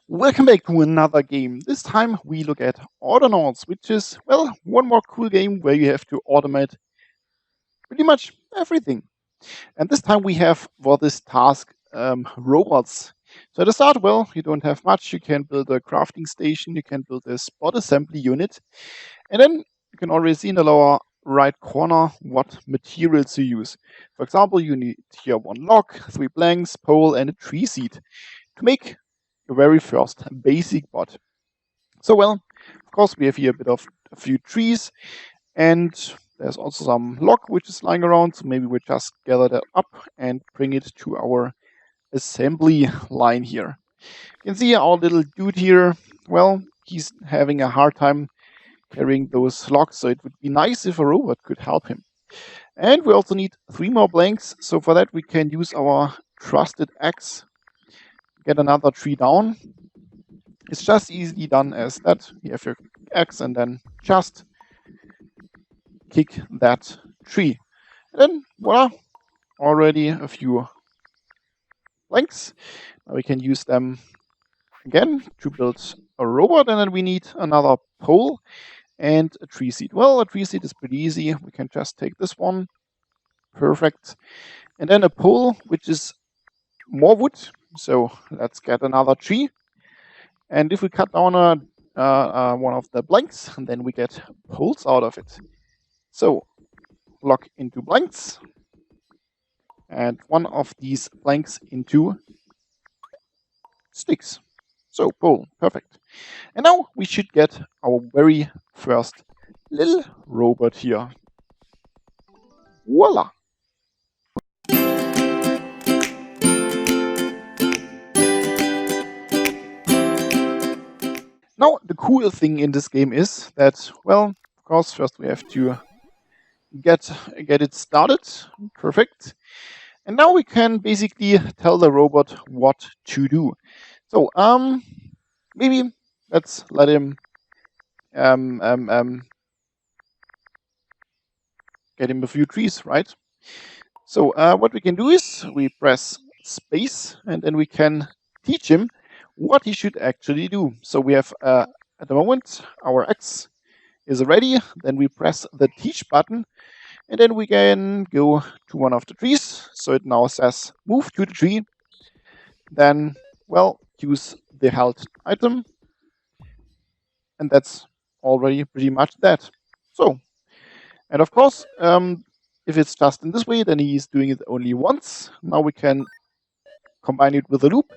Welcome back to another game. This time we look at Autonauts, which is, well, one more cool game where you have to automate pretty much everything. And this time we have for this task robots. So to start, well, you don't have much. You can build a crafting station, you can build a spot assembly unit, and then you can already see in the lower right corner what materials you use. For example, you need here one log, 3 planks, pole, and a tree seed to make your very first basic bot. So, well, of course, we have here a few trees, and there's also some log which is lying around. So maybe we just gather that up and bring it to our assembly line here. You can see our little dude here. Well, he's having a hard time carrying those logs, so it would be nice if a robot could help him. And we also need 3 more planks. So for that, we can use our trusted axe, get another tree down. It's just easily done as that. You have your axe and then just kick that tree. And then voila, already a few planks. Now we can use them again to build a robot, and then we need another pole and a tree seat. Well, a tree seat is pretty easy. We can just take this one. Perfect. And then a pole, which is more wood. So let's get another tree. And if we cut down one of the blanks, then we get poles out of it. So block into blanks, and one of these blanks into sticks. So pole, perfect. And now we should get our very first little robot here. Voila! Now, the cool thing in this game is that, well, of course, first we have to get it started. Perfect. And now we can basically tell the robot what to do. So, maybe let's let him get him a few trees, right? So, what we can do is we press space, and then we can teach him what he should actually do. So we have at the moment our X is ready. Then we press the teach button, and then we can go to one of the trees. So it now says move to the tree. Then, well, use the held item, and that's already pretty much that. So, and of course, if it's just in this way, then he's doing it only once. Now we can combine it with a loop,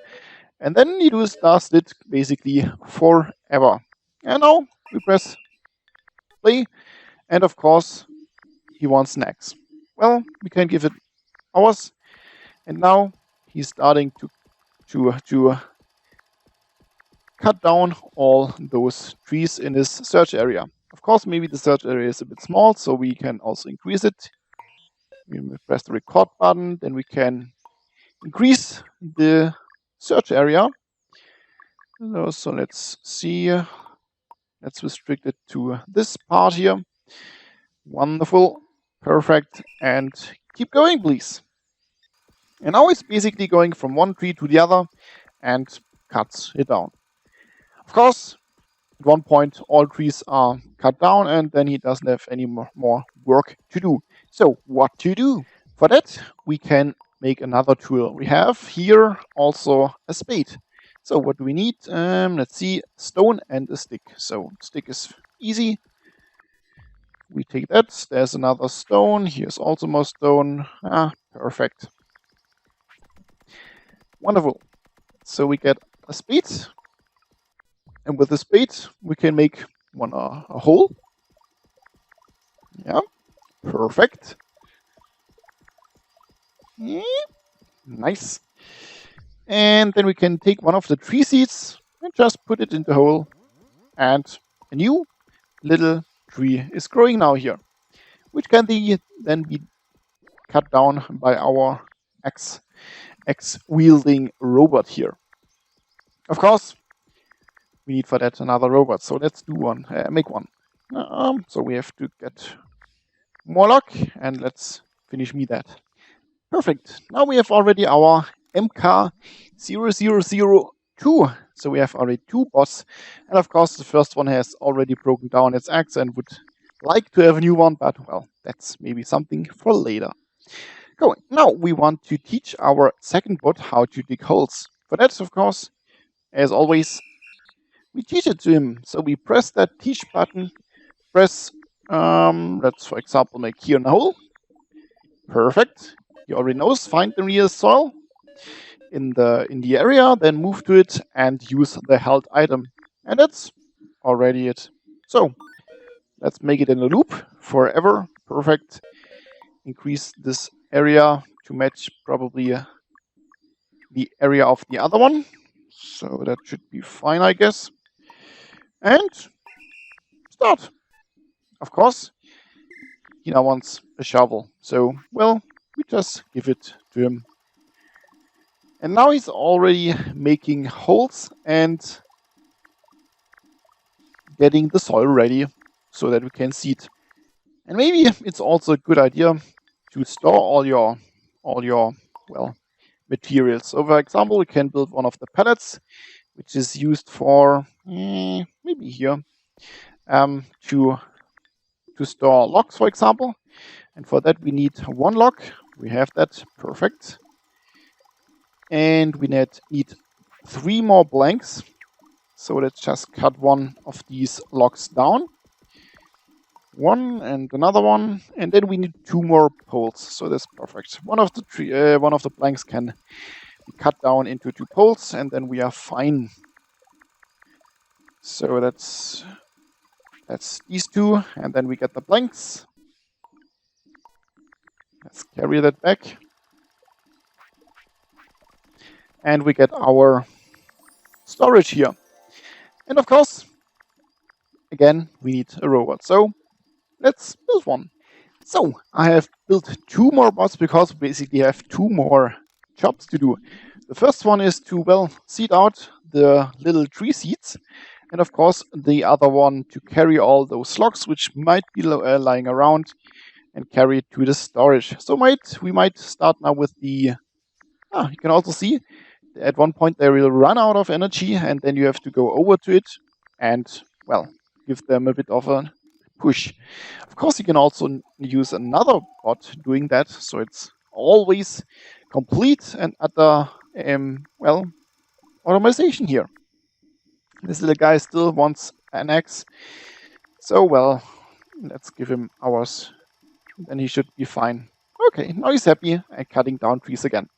and then he does it basically forever. And now we press play, and of course, he wants snacks. Well, we can give it hours, and now he's starting to cut down all those trees in his search area. Of course, maybe the search area is a bit small, so we can also increase it. We press the record button, then we can increase the search area. So let's see. Let's restrict it to this part here. Wonderful. Perfect. And keep going, please. And now it's basically going from one tree to the other and cuts it down. Of course, at one point, all trees are cut down, and then he doesn't have any more work to do. So what to do? For that, we can make another tool. We have here also a spade. So what do we need? Let's see, stone and a stick. So stick is easy. We take that. There's another stone. Here's also more stone. Perfect. Wonderful. So we get a spade. And with the spade, we can make a hole. Yeah, perfect. Nice. And then we can take one of the tree seeds and just put it in the hole. And a new little tree is growing now here, which can then be cut down by our axe-wielding robot here. Of course, we need for that another robot. So let's do one, make one. So we have to get more luck, and let's finish me that. Perfect. Now we have already our MK0002 So we have already 2 bots. And of course, the first one has already broken down its axe and would like to have a new one, but well, that's maybe something for later. Go. Now we want to teach our second bot how to dig holes. For that, of course, as always, we teach it to him. So we press that teach button, press, let's for example make here a hole. Perfect. He already knows, find the nearest soil in the area, then move to it and use the held item. And that's already it. So let's make it in a loop forever. Perfect. Increase this area to match probably the area of the other one. So that should be fine, I guess. And start. Of course, he now wants a shovel. So, well, we just give it to him. And now he's already making holes and getting the soil ready so that we can seed. And maybe it's also a good idea to store all your well, materials. So for example, we can build one of the pallets, which is used for maybe here to store logs, for example. And for that we need 1 log. We have that, perfect. And we need 3 more blanks. So let's just cut one of these logs down. 1 and another one, and then we need 2 more poles. So that's perfect. One of the blanks can be cut down into 2 poles, and then we are fine. So that's these 2, and then we get the blanks. Let's carry that back, and we get our storage here. And of course, again, we need a robot. So let's build one. So I have built 2 more bots because we basically have 2 more jobs to do. The first one is to, well, seed out the little tree seeds. And of course, the other one to carry all those logs which might be lying around and carry it to the storage. So we might start now with the... you can also see at one point they will run out of energy, and then you have to go over to it and, well, give them a bit of a push. Of course, you can also use another bot doing that, so it's always complete and utter, well, automation here. This little guy still wants an axe, so well, let's give him ours. Then he should be fine. Okay, now he's happy and cutting down trees again.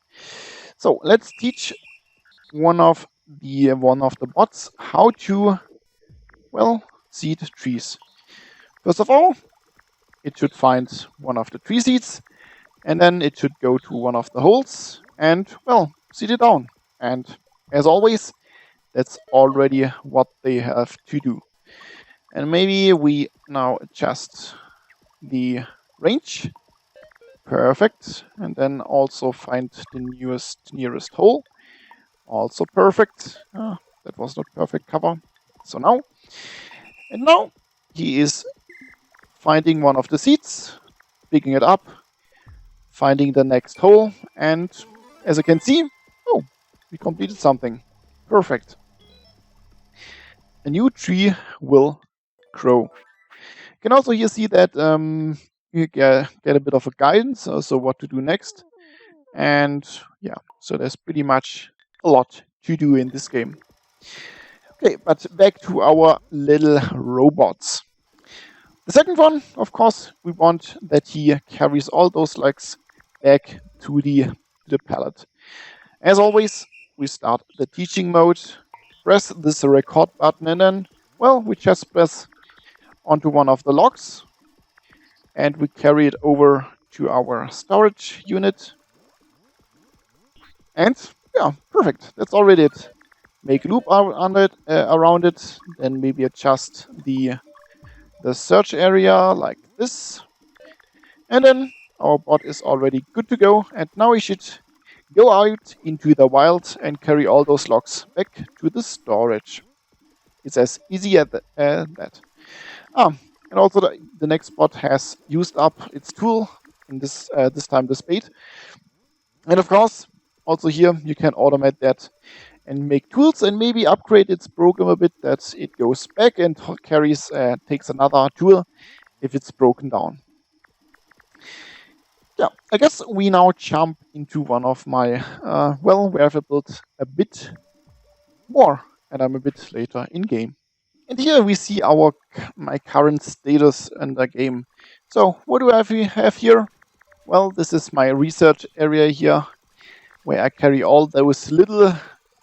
So let's teach one of the bots how to, well, seed trees. First of all, it should find one of the tree seeds, and then it should go to one of the holes and, well, seed it down. And as always, that's already what they have to do. And maybe we now adjust the range. Perfect. And then also find the nearest hole. Also perfect. That was not perfect cover. So now he is finding one of the seeds, picking it up, finding the next hole, and as you can see, oh, we completed something. Perfect. A new tree will grow. You can also here see that you get a bit of a guidance, so what to do next. And yeah, so there's pretty much a lot to do in this game. Okay, but back to our little robots. The second one, of course, we want that he carries all those logs back to the pallet. As always, we start the teaching mode, press this record button, and then, well, we just press onto one of the logs and we carry it over to our storage unit. And yeah, perfect. That's already it. Make a loop around it, then maybe adjust the search area like this. And then our bot is already good to go. And now we should go out into the wild and carry all those logs back to the storage. It's as easy as that. And also the next bot has used up its tool, in this time the spade. And of course, also here you can automate that and make tools and maybe upgrade its program a bit that it goes back and takes another tool if it's broken down. Yeah, I guess we now jump into one of my, where I've built a bit more, and I'm a bit later in game. And here we see my current status in the game. So what do we have here? Well, this is my research area here, where I carry all those little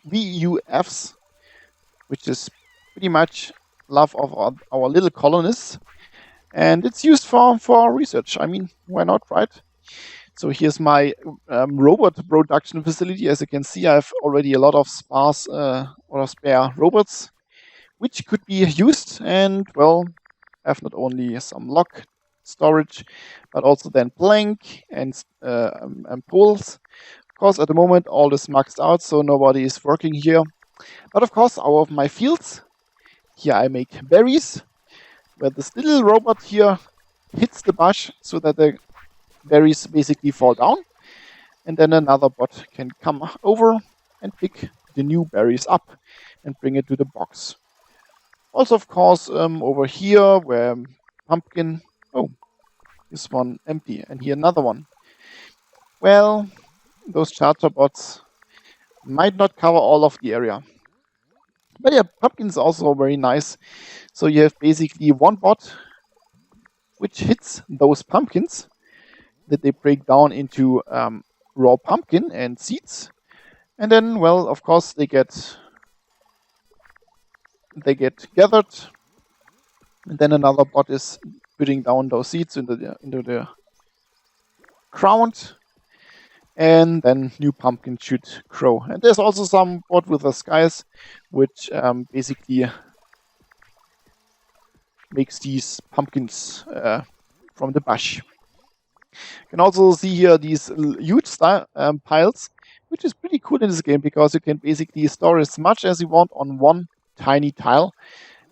VUFs, which is pretty much love of our little colonists. And it's used for research. I mean, why not, right? So here's my robot production facility. As you can see, I have already a lot of spare robots, which could be used. And well, I have not only some lock storage, but also then plank and poles. Of course, at the moment, all is maxed out, so nobody is working here. But of course, all of my fields. Here I make berries, where this little robot here hits the bush so that the berries basically fall down. And then another bot can come over and pick the new berries up and bring it to the box. Also, of course, over here where pumpkin, oh, this one empty, and here another one. Well, those charger bots might not cover all of the area. But yeah, pumpkin is also very nice. So you have basically one bot which hits those pumpkins that they break down into raw pumpkin and seeds. And then, well, of course, they get gathered. And then another bot is putting down those seeds into the ground. And then new pumpkins should grow. And there's also some bot with the skies, which basically makes these pumpkins from the bush. You can also see here these huge piles, which is pretty cool in this game because you can basically store as much as you want on one tiny tile.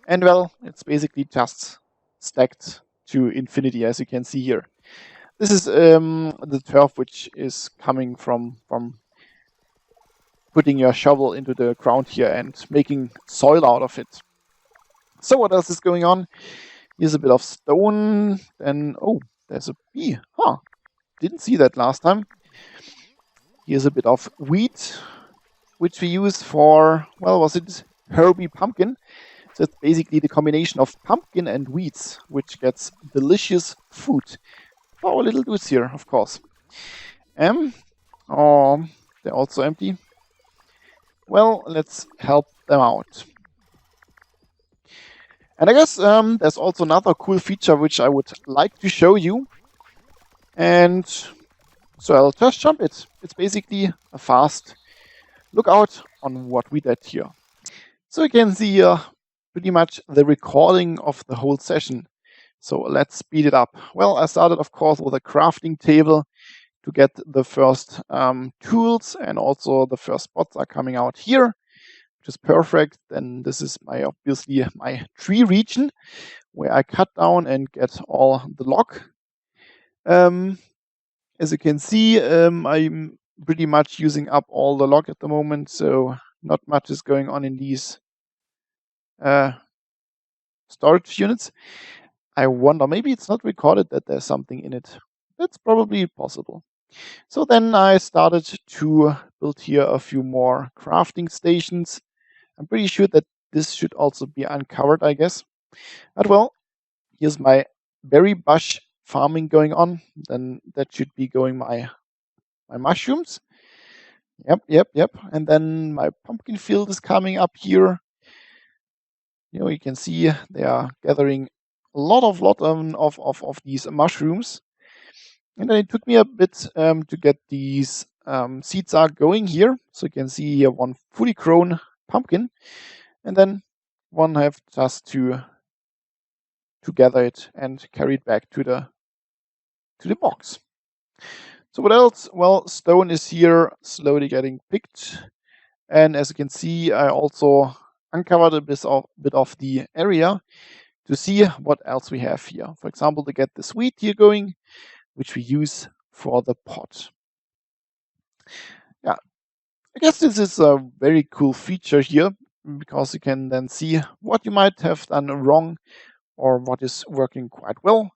And well, it's basically just stacked to infinity, as you can see here. This is the turf which is coming from putting your shovel into the ground here and making soil out of it. So what else is going on? Here's a bit of stone. Then, oh, there's a bee. Huh, didn't see that last time. Here's a bit of wheat, which we use for, well, was it herby pumpkin? So it's basically the combination of pumpkin and wheats, which gets delicious food. For our little dudes here, of course. Oh, they're also empty. Well, let's help them out. And I guess there's also another cool feature which I would like to show you. And so I'll just jump it. It's basically a fast lookout on what we did here. So you can see here pretty much the recording of the whole session. So let's speed it up. Well, I started, of course, with a crafting table to get the first tools, and also the first spots are coming out here, which is perfect. Then this is obviously my tree region where I cut down and get all the log. As you can see, I'm pretty much using up all the log at the moment, so not much is going on in these storage units. I wonder, maybe it's not recorded that there's something in it. That's probably possible. So then I started to build here a few more crafting stations. I'm pretty sure that this should also be uncovered, I guess. But well, here's my berry bush farming going on. Then that should be going my mushrooms. Yep. And then my pumpkin field is coming up here. You can see they are gathering a lot of these mushrooms. And then it took me a bit to get these seeds are going here. So you can see here one fully grown pumpkin, and then one I have just to gather it and carry it back to the box. So what else? Well, stone is here slowly getting picked, and as you can see, I also uncovered a bit of the area to see what else we have here. For example, to get this wheat here going, which we use for the pot. Yeah, I guess this is a very cool feature here because you can then see what you might have done wrong or what is working quite well.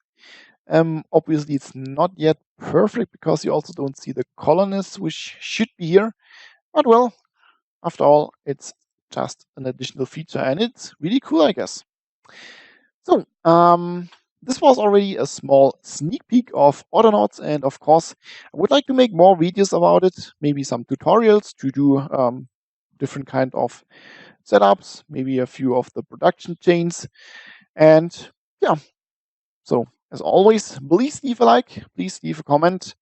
Obviously, it's not yet perfect because you also don't see the colonists, which should be here. But well, after all, it's just an additional feature and it's really cool, I guess. So, this was already a small sneak peek of Autonauts, and of course, I would like to make more videos about it, maybe some tutorials to do different kind of setups, maybe a few of the production chains, and yeah. So, as always, please leave a like, please leave a comment.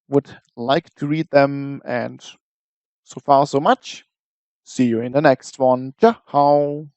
Would like to read them, and so far, so much. See you in the next one. Ciao.